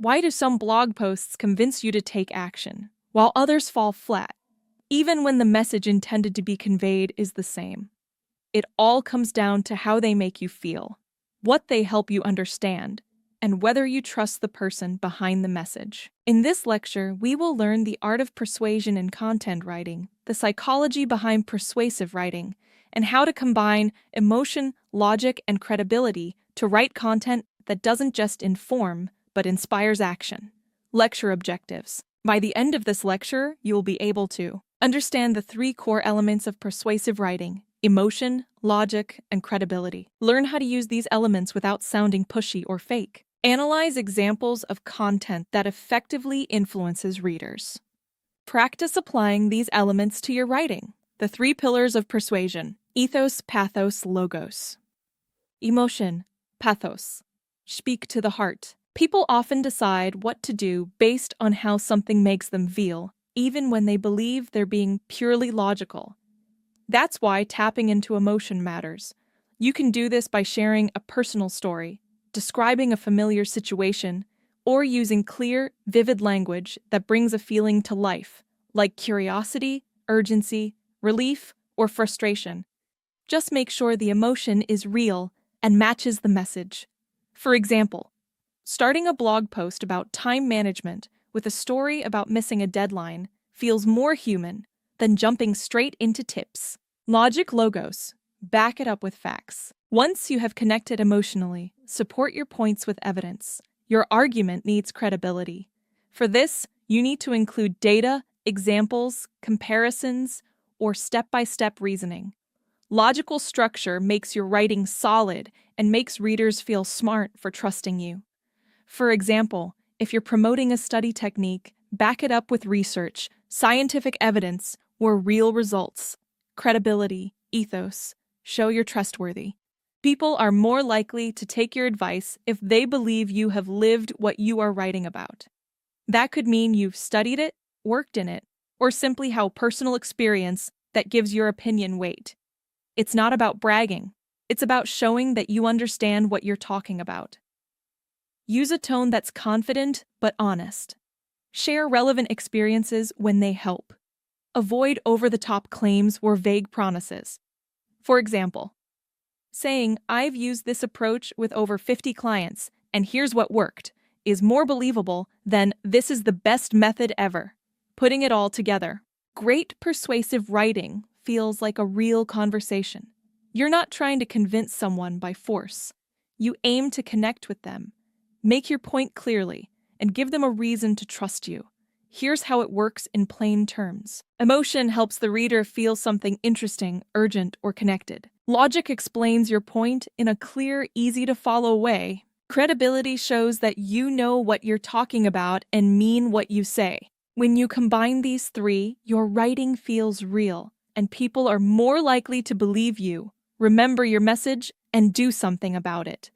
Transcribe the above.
Why do some blog posts convince you to take action, while others fall flat, even when the message intended to be conveyed is the same? It all comes down to how they make you feel, what they help you understand, and whether you trust the person behind the message. In this lecture, we will learn the art of persuasion in content writing, the psychology behind persuasive writing, and how to combine emotion, logic, and credibility to write content that doesn't just inform, but inspires action. Lecture objectives. By the end of this lecture, you will be able to understand the 3 core elements of persuasive writing: emotion, logic, and credibility. Learn how to use these elements without sounding pushy or fake. Analyze examples of content that effectively influences readers. Practice applying these elements to your writing. The 3 pillars of persuasion: ethos, pathos, logos. Emotion, pathos. Speak to the heart. People often decide what to do based on how something makes them feel, even when they believe they're being purely logical. That's why tapping into emotion matters. You can do this by sharing a personal story, describing a familiar situation, or using clear, vivid language that brings a feeling to life, like curiosity, urgency, relief, or frustration. Just make sure the emotion is real and matches the message. For example, starting a blog post about time management with a story about missing a deadline feels more human than jumping straight into tips. Logic, logos. Back it up with facts. Once you have connected emotionally, support your points with evidence. Your argument needs credibility. For this, you need to include data, examples, comparisons, or step-by-step reasoning. Logical structure makes your writing solid and makes readers feel smart for trusting you. For example, if you're promoting a study technique, back it up with research, scientific evidence, or real results. Credibility, ethos. Show you're trustworthy. People are more likely to take your advice if they believe you have lived what you are writing about. That could mean you've studied it, worked in it, or simply how personal experience that gives your opinion weight. It's not about bragging. It's about showing that you understand what you're talking about. Use a tone that's confident but honest. Share relevant experiences when they help. Avoid over-the-top claims or vague promises. For example, saying, "I've used this approach with over 50 clients, and here's what worked," is more believable than "this is the best method ever." Putting it all together. Great persuasive writing feels like a real conversation. You're not trying to convince someone by force. You aim to connect with them. Make your point clearly, and give them a reason to trust you. Here's how it works in plain terms. Emotion helps the reader feel something interesting, urgent, or connected. Logic explains your point in a clear, easy-to-follow way. Credibility shows that you know what you're talking about and mean what you say. When you combine these 3, your writing feels real, and people are more likely to believe you, remember your message, and do something about it.